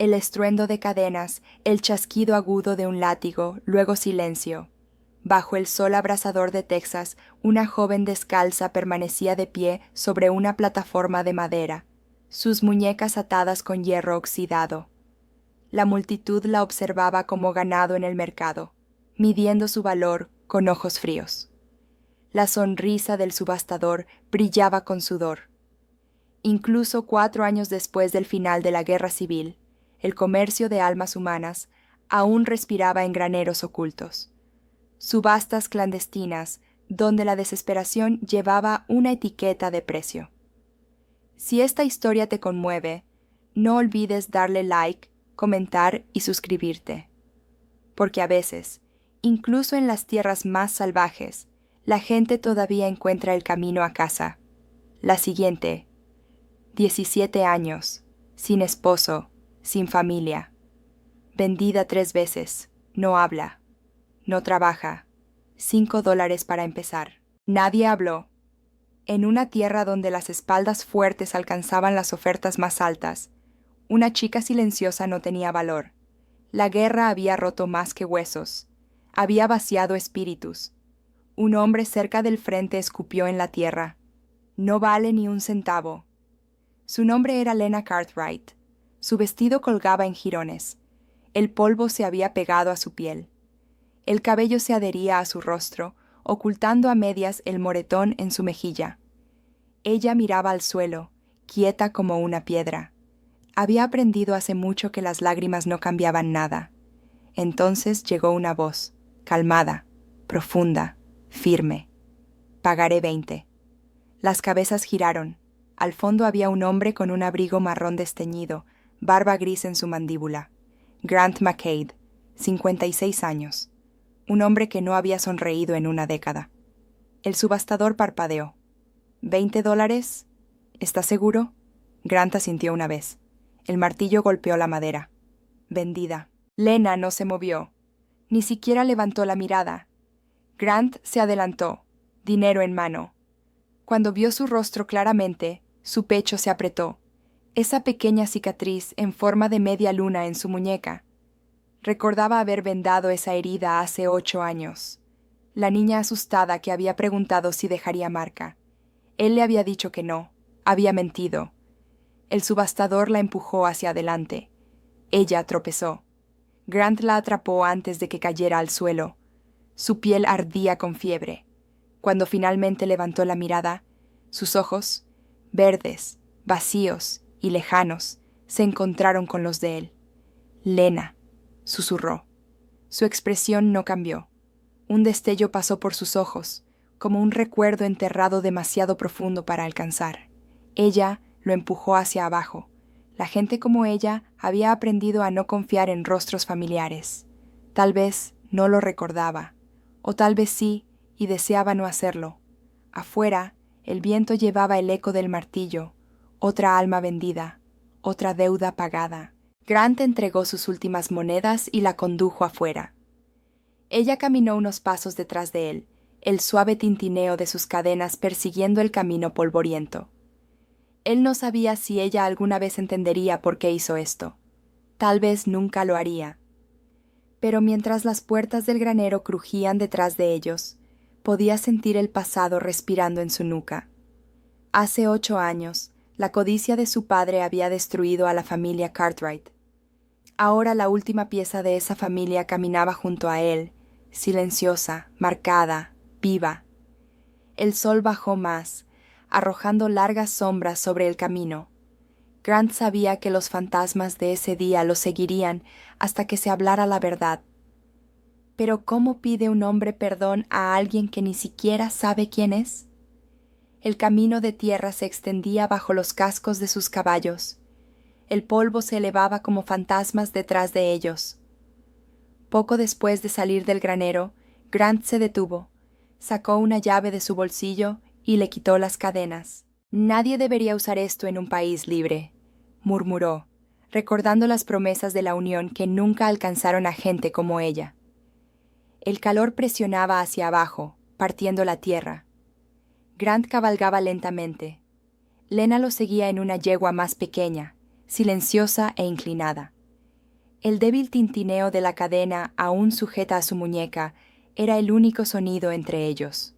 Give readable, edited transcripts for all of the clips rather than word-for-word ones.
El estruendo de cadenas, el chasquido agudo de un látigo, luego silencio. Bajo el sol abrasador de Texas, una joven descalza permanecía de pie sobre una plataforma de madera, sus muñecas atadas con hierro oxidado. La multitud la observaba como ganado en el mercado, midiendo su valor con ojos fríos. La sonrisa del subastador brillaba con sudor. Incluso 4 años después del final de la Guerra Civil, el comercio de almas humanas aún respiraba en graneros ocultos. Subastas clandestinas, donde la desesperación llevaba una etiqueta de precio. Si esta historia te conmueve, no olvides darle like, comentar y suscribirte. Porque a veces, incluso en las tierras más salvajes, la gente todavía encuentra el camino a casa. La siguiente: 17 años, sin esposo, sin familia. Vendida 3 veces, no habla, no trabaja. $5 para empezar. Nadie habló. En una tierra donde las espaldas fuertes alcanzaban las ofertas más altas, una chica silenciosa no tenía valor. La guerra había roto más que huesos. Había vaciado espíritus. Un hombre cerca del frente escupió en la tierra. No vale ni un centavo. Su nombre era Lena Cartwright. Su vestido colgaba en jirones. El polvo se había pegado a su piel. El cabello se adhería a su rostro, ocultando a medias el moretón en su mejilla. Ella miraba al suelo, quieta como una piedra. Había aprendido hace mucho que las lágrimas no cambiaban nada. Entonces llegó una voz, calmada, profunda, firme. Pagaré 20. Las cabezas giraron. Al fondo había un hombre con un abrigo marrón desteñido, barba gris en su mandíbula. Grant McCabe, 56 años. Un hombre que no había sonreído en una década. El subastador parpadeó. ¿$20? ¿Estás seguro? Grant asintió una vez. El martillo golpeó la madera. Vendida. Lena no se movió. Ni siquiera levantó la mirada. Grant se adelantó, dinero en mano. Cuando vio su rostro claramente, su pecho se apretó. Esa pequeña cicatriz en forma de media luna en su muñeca. Recordaba haber vendado esa herida hace 8 años. La niña asustada que había preguntado si dejaría marca. Él le había dicho que no, había mentido. El subastador la empujó hacia adelante. Ella tropezó. Grant la atrapó antes de que cayera al suelo. Su piel ardía con fiebre. Cuando finalmente levantó la mirada, sus ojos, verdes, vacíos y lejanos, se encontraron con los de él. Lena, susurró. Su expresión no cambió. Un destello pasó por sus ojos, como un recuerdo enterrado demasiado profundo para alcanzar. Ella lo empujó hacia abajo. La gente como ella había aprendido a no confiar en rostros familiares. Tal vez no lo recordaba, o tal vez sí, y deseaba no hacerlo. Afuera, el viento llevaba el eco del martillo, otra alma vendida, otra deuda pagada. Grant entregó sus últimas monedas y la condujo afuera. Ella caminó unos pasos detrás de él, el suave tintineo de sus cadenas persiguiendo el camino polvoriento. Él no sabía si ella alguna vez entendería por qué hizo esto. Tal vez nunca lo haría. Pero mientras las puertas del granero crujían detrás de ellos, podía sentir el pasado respirando en su nuca. Hace 8 años, la codicia de su padre había destruido a la familia Cartwright. Ahora la última pieza de esa familia caminaba junto a él, silenciosa, marcada, viva. El sol bajó más, arrojando largas sombras sobre el camino. Grant sabía que los fantasmas de ese día lo seguirían hasta que se hablara la verdad. Pero ¿cómo pide un hombre perdón a alguien que ni siquiera sabe quién es? El camino de tierra se extendía bajo los cascos de sus caballos. El polvo se elevaba como fantasmas detrás de ellos. Poco después de salir del granero, Grant se detuvo, sacó una llave de su bolsillo y le quitó las cadenas. «Nadie debería usar esto en un país libre», murmuró, recordando las promesas de la Unión que nunca alcanzaron a gente como ella. El calor presionaba hacia abajo, partiendo la tierra. Grant cabalgaba lentamente. Lena lo seguía en una yegua más pequeña, silenciosa e inclinada. El débil tintineo de la cadena aún sujeta a su muñeca era el único sonido entre ellos.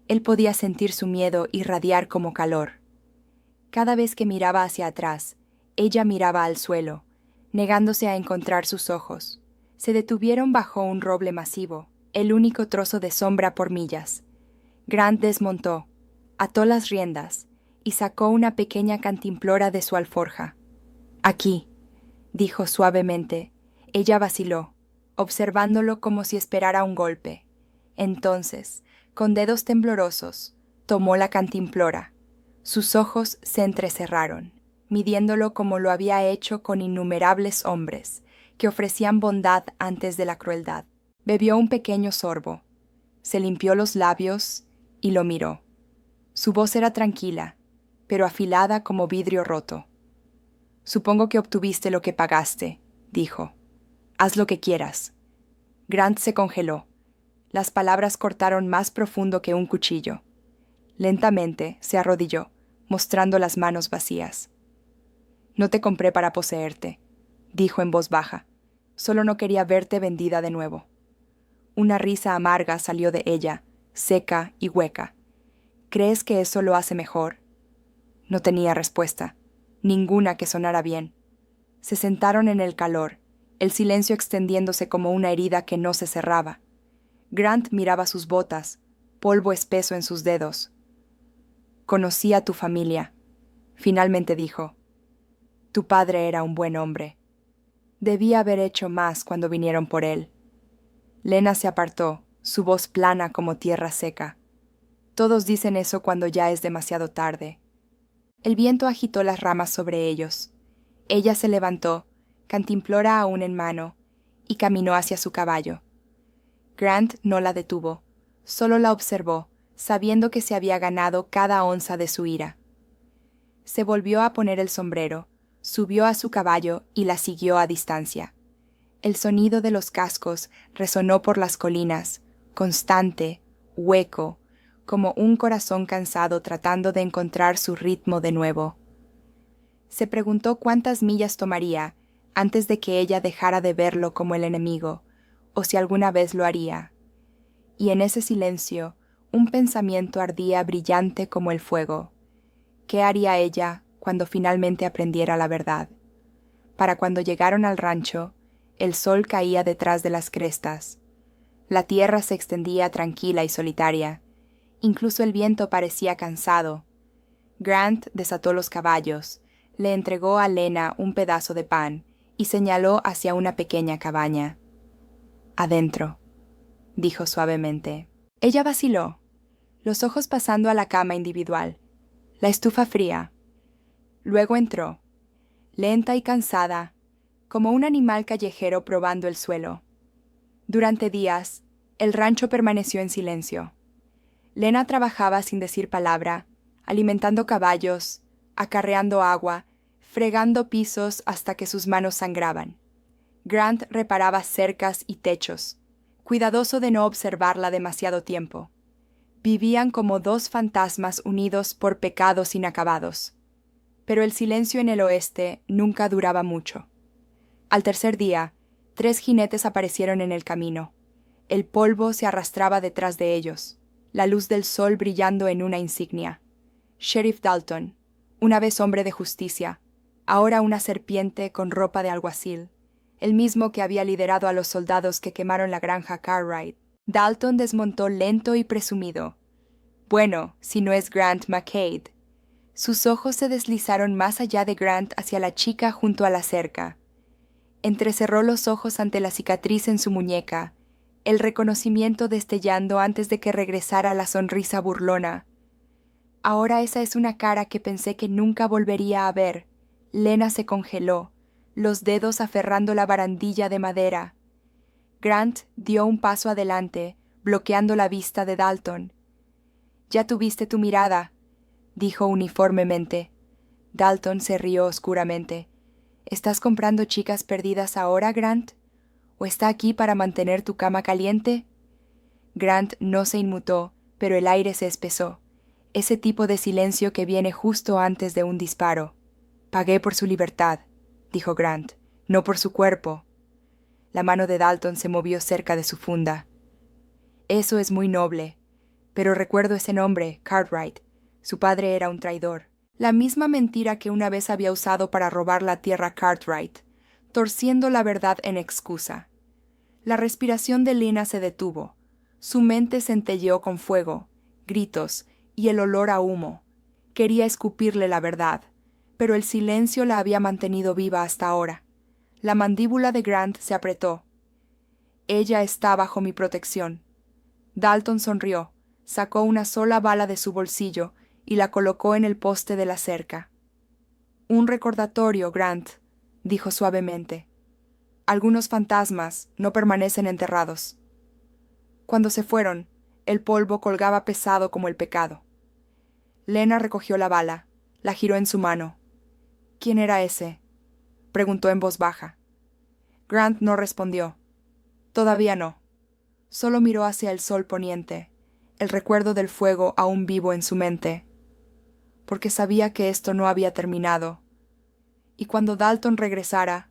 Él podía sentir su miedo irradiar como calor. Cada vez que miraba hacia atrás, ella miraba al suelo, negándose a encontrar sus ojos. Se detuvieron bajo un roble masivo, el único trozo de sombra por millas. Grant desmontó, ató las riendas y sacó una pequeña cantimplora de su alforja. «Aquí», dijo suavemente. Ella vaciló, observándolo como si esperara un golpe. Entonces, con dedos temblorosos, tomó la cantimplora. Sus ojos se entrecerraron, midiéndolo como lo había hecho con innumerables hombres, que ofrecían bondad antes de la crueldad. Bebió un pequeño sorbo, se limpió los labios y lo miró. Su voz era tranquila, pero afilada como vidrio roto. «Supongo que obtuviste lo que pagaste», dijo. «Haz lo que quieras». Grant se congeló. Las palabras cortaron más profundo que un cuchillo. Lentamente se arrodilló, mostrando las manos vacías. «No te compré para poseerte», dijo en voz baja. «Solo no quería verte vendida de nuevo». Una risa amarga salió de ella, seca y hueca. «¿Crees que eso lo hace mejor?» No tenía respuesta, ninguna que sonara bien. Se sentaron en el calor, el silencio extendiéndose como una herida que no se cerraba. Grant miraba sus botas, polvo espeso en sus dedos. «Conocí a tu familia», finalmente dijo. «Tu padre era un buen hombre. Debía haber hecho más cuando vinieron por él». Lena se apartó, su voz plana como tierra seca. «Todos dicen eso cuando ya es demasiado tarde». El viento agitó las ramas sobre ellos. Ella se levantó, cantimplora aún en mano, y caminó hacia su caballo. Grant no la detuvo, solo la observó, sabiendo que se había ganado cada onza de su ira. Se volvió a poner el sombrero, subió a su caballo y la siguió a distancia. El sonido de los cascos resonó por las colinas, constante, hueco, como un corazón cansado tratando de encontrar su ritmo de nuevo. Se preguntó cuántas millas tomaría antes de que ella dejara de verlo como el enemigo, o si alguna vez lo haría. Y en ese silencio, un pensamiento ardía brillante como el fuego. ¿Qué haría ella cuando finalmente aprendiera la verdad? Para cuando llegaron al rancho, el sol caía detrás de las crestas. La tierra se extendía tranquila y solitaria. Incluso el viento parecía cansado. Grant desató los caballos, le entregó a Lena un pedazo de pan y señaló hacia una pequeña cabaña. «Adentro», dijo suavemente. Ella vaciló, los ojos pasando a la cama individual, la estufa fría. Luego entró, lenta y cansada, como un animal callejero probando el suelo. Durante días, el rancho permaneció en silencio. Lena trabajaba sin decir palabra, alimentando caballos, acarreando agua, fregando pisos hasta que sus manos sangraban. Grant reparaba cercas y techos, cuidadoso de no observarla demasiado tiempo. Vivían como dos fantasmas unidos por pecados inacabados. Pero el silencio en el oeste nunca duraba mucho. Al tercer día, 3 jinetes aparecieron en el camino. El polvo se arrastraba detrás de ellos, la luz del sol brillando en una insignia. Sheriff Dalton, una vez hombre de justicia, ahora una serpiente con ropa de alguacil, el mismo que había liderado a los soldados que quemaron la granja Cartwright. Dalton desmontó lento y presumido. Bueno, si no es Grant McCade. Sus ojos se deslizaron más allá de Grant hacia la chica junto a la cerca. Entrecerró los ojos ante la cicatriz en su muñeca, el reconocimiento destellando antes de que regresara la sonrisa burlona. Ahora esa es una cara que pensé que nunca volvería a ver. Lena se congeló, los dedos aferrando la barandilla de madera. Grant dio un paso adelante, bloqueando la vista de Dalton. «Ya tuviste tu mirada», dijo uniformemente. Dalton se rió oscuramente. «¿Estás comprando chicas perdidas ahora, Grant? ¿O está aquí para mantener tu cama caliente?» Grant no se inmutó, pero el aire se espesó. Ese tipo de silencio que viene justo antes de un disparo. «Pagué por su libertad», dijo Grant. no por su cuerpo. La mano de Dalton se movió cerca de su funda. Eso es muy noble, pero recuerdo ese nombre, Cartwright. Su padre era un traidor. La misma mentira que una vez había usado para robar la tierra Cartwright, torciendo la verdad en excusa. La respiración de Lena se detuvo. Su mente centelleó con fuego, gritos y el olor a humo. Quería escupirle la verdad, pero el silencio la había mantenido viva hasta ahora. La mandíbula de Grant se apretó. Ella está bajo mi protección. Dalton sonrió, sacó una sola bala de su bolsillo y la colocó en el poste de la cerca. Un recordatorio, Grant, dijo suavemente. Algunos fantasmas no permanecen enterrados. Cuando se fueron, el polvo colgaba pesado como el pecado. Lena recogió la bala, la giró en su mano. ¿Quién era ese?, preguntó en voz baja. Grant no respondió. Todavía no. Solo miró hacia el sol poniente, el recuerdo del fuego aún vivo en su mente, porque sabía que esto no había terminado, y cuando Dalton regresara,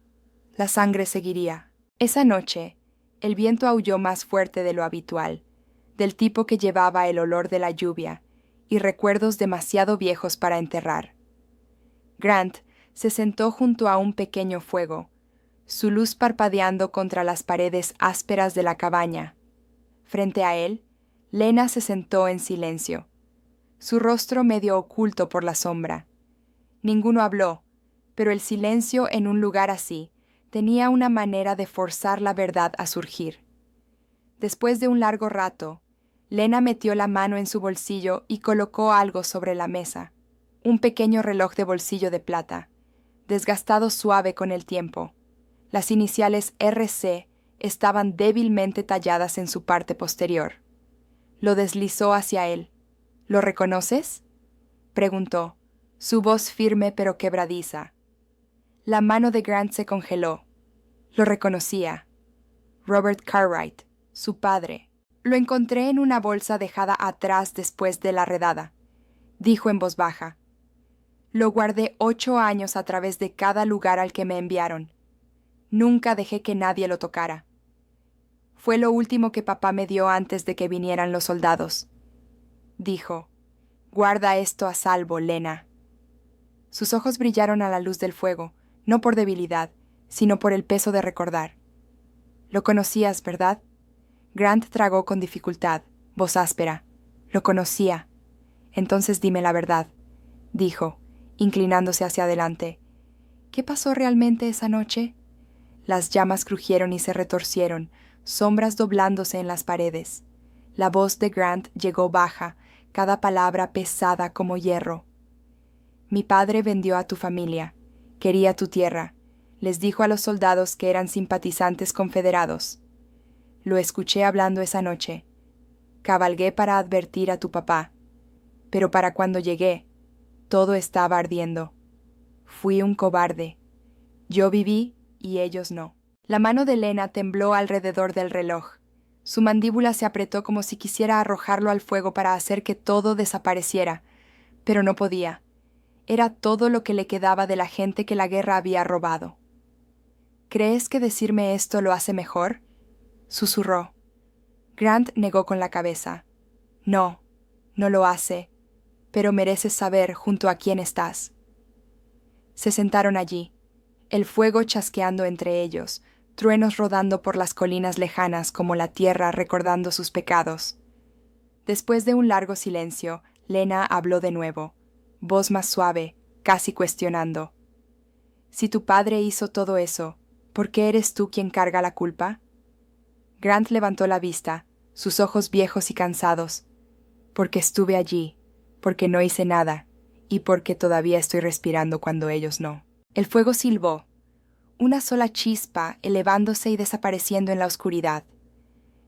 la sangre seguiría. Esa noche, el viento aulló más fuerte de lo habitual, del tipo que llevaba el olor de la lluvia y recuerdos demasiado viejos para enterrar. Grant se sentó junto a un pequeño fuego, su luz parpadeando contra las paredes ásperas de la cabaña. Frente a él, Lena se sentó en silencio, su rostro medio oculto por la sombra. Ninguno habló, pero el silencio en un lugar así tenía una manera de forzar la verdad a surgir. Después de un largo rato, Lena metió la mano en su bolsillo y colocó algo sobre la mesa, un pequeño reloj de bolsillo de plata, desgastado suave con el tiempo. Las iniciales RC estaban débilmente talladas en su parte posterior. Lo deslizó hacia él. ¿Lo reconoces?, preguntó, su voz firme pero quebradiza. La mano de Grant se congeló. Lo reconocía. Robert Cartwright, su padre. Lo encontré en una bolsa dejada atrás después de la redada, dijo en voz baja. Lo guardé 8 años a través de cada lugar al que me enviaron. Nunca dejé que nadie lo tocara. Fue lo último que papá me dio antes de que vinieran los soldados. Dijo, guarda esto a salvo, Lena. Sus ojos brillaron a la luz del fuego, no por debilidad, sino por el peso de recordar. Lo conocías, ¿verdad? Grant tragó con dificultad, voz áspera. Lo conocía. Entonces dime la verdad, dijo, inclinándose hacia adelante. ¿Qué pasó realmente esa noche? Las llamas crujieron y se retorcieron, sombras doblándose en las paredes. La voz de Grant llegó baja, cada palabra pesada como hierro. Mi padre vendió a tu familia, quería tu tierra, les dijo a los soldados que eran simpatizantes confederados. Lo escuché hablando esa noche. Cabalgué para advertir a tu papá, pero para cuando llegué, todo estaba ardiendo. Fui un cobarde. Yo viví y ellos no. La mano de Lena tembló alrededor del reloj. Su mandíbula se apretó como si quisiera arrojarlo al fuego para hacer que todo desapareciera, pero no podía. Era todo lo que le quedaba de la gente que la guerra había robado. ¿Crees que decirme esto lo hace mejor?, susurró. Grant negó con la cabeza. No, no lo hace, pero mereces saber junto a quién estás. Se sentaron allí, el fuego chasqueando entre ellos, truenos rodando por las colinas lejanas como la tierra recordando sus pecados. Después de un largo silencio, Lena habló de nuevo, voz más suave, casi cuestionando. Si tu padre hizo todo eso, ¿por qué eres tú quien carga la culpa? Grant levantó la vista, sus ojos viejos y cansados. Porque estuve allí, porque no hice nada, y porque todavía estoy respirando cuando ellos no. El fuego silbó, una sola chispa elevándose y desapareciendo en la oscuridad.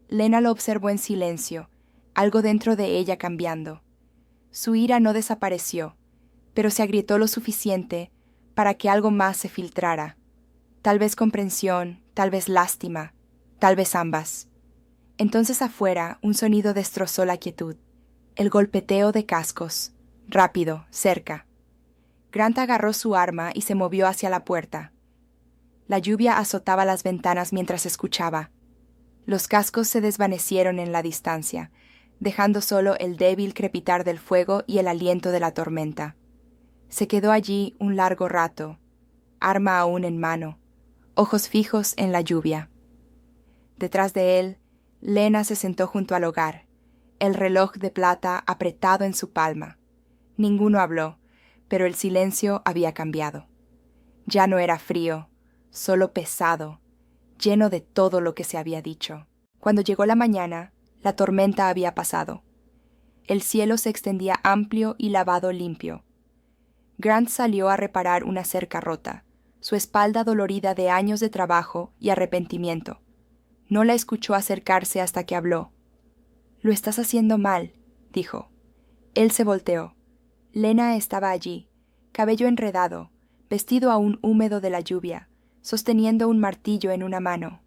Lena lo observó en silencio, algo dentro de ella cambiando. Su ira no desapareció, pero se agrietó lo suficiente para que algo más se filtrara. Tal vez comprensión, tal vez lástima, tal vez ambas. Entonces afuera un sonido destrozó la quietud. El golpeteo de cascos. Rápido, cerca. Grant agarró su arma y se movió hacia la puerta. La lluvia azotaba las ventanas mientras escuchaba. Los cascos se desvanecieron en la distancia, dejando solo el débil crepitar del fuego y el aliento de la tormenta. Se quedó allí un largo rato, arma aún en mano, ojos fijos en la lluvia. Detrás de él, Lena se sentó junto al hogar, el reloj de plata apretado en su palma. Ninguno habló, pero el silencio había cambiado. Ya no era frío, solo pesado, lleno de todo lo que se había dicho. Cuando llegó la mañana, la tormenta había pasado. El cielo se extendía amplio y lavado limpio. Grant salió a reparar una cerca rota, su espalda dolorida de años de trabajo y arrepentimiento. No la escuchó acercarse hasta que habló. «Lo estás haciendo mal», dijo. Él se volteó. Lena estaba allí, cabello enredado, vestido aún húmedo de la lluvia, sosteniendo un martillo en una mano.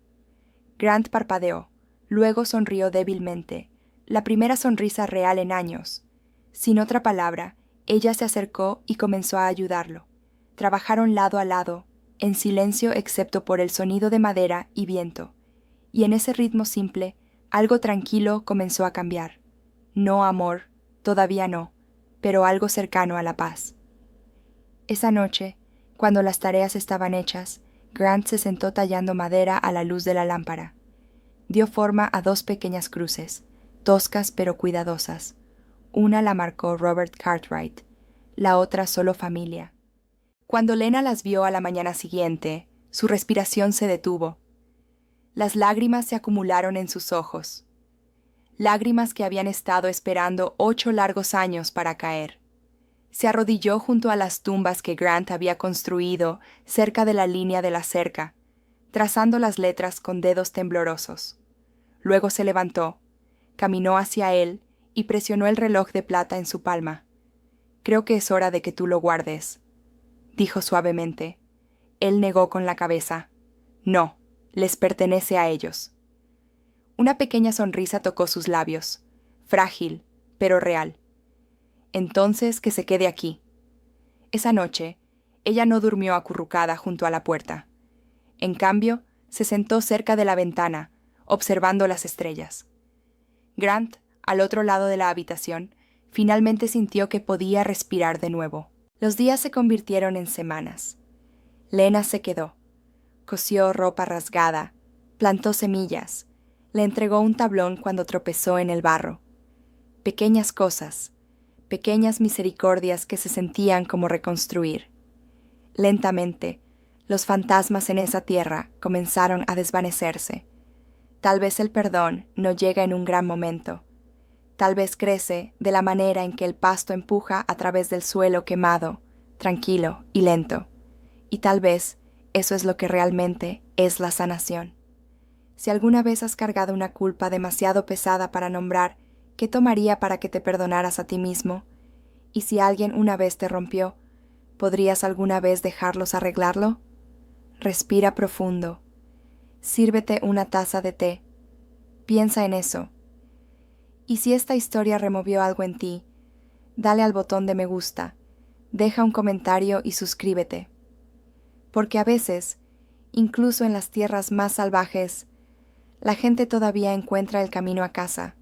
Grant parpadeó, luego sonrió débilmente, la primera sonrisa real en años. Sin otra palabra, ella se acercó y comenzó a ayudarlo. Trabajaron lado a lado, en silencio excepto por el sonido de madera y viento, y en ese ritmo simple, algo tranquilo comenzó a cambiar. No amor, todavía no, pero algo cercano a la paz. Esa noche, cuando las tareas estaban hechas, Grant se sentó tallando madera a la luz de la lámpara. Dio forma a 2 pequeñas cruces, toscas pero cuidadosas. Una la marcó Robert Cartwright, la otra solo familia. Cuando Lena las vio a la mañana siguiente, su respiración se detuvo. Las lágrimas se acumularon en sus ojos. Lágrimas que habían estado esperando 8 largos años para caer. Se arrodilló junto a las tumbas que Grant había construido cerca de la línea de la cerca, trazando las letras con dedos temblorosos. Luego se levantó, caminó hacia él y presionó el reloj de plata en su palma. «Creo que es hora de que tú lo guardes», dijo suavemente. Él negó con la cabeza. «No, les pertenece a ellos». Una pequeña sonrisa tocó sus labios, frágil, pero real. «Entonces que se quede aquí». Esa noche, ella no durmió acurrucada junto a la puerta. En cambio, se sentó cerca de la ventana, observando las estrellas. Grant, al otro lado de la habitación, finalmente sintió que podía respirar de nuevo. Los días se convirtieron en semanas. Lena se quedó. Cosió ropa rasgada, plantó semillas, le entregó un tablón cuando tropezó en el barro. Pequeñas cosas, pequeñas misericordias que se sentían como reconstruir. Lentamente, los fantasmas en esa tierra comenzaron a desvanecerse. Tal vez el perdón no llega en un gran momento. Tal vez crece de la manera en que el pasto empuja a través del suelo quemado, tranquilo y lento. Y tal vez eso es lo que realmente es la sanación. Si alguna vez has cargado una culpa demasiado pesada para nombrar, ¿qué tomaría para que te perdonaras a ti mismo? Y si alguien una vez te rompió, ¿podrías alguna vez dejarlos arreglarlo? Respira profundo. Sírvete una taza de té. Piensa en eso. Y si esta historia removió algo en ti, dale al botón de me gusta, deja un comentario y suscríbete. Porque a veces, incluso en las tierras más salvajes, la gente todavía encuentra el camino a casa.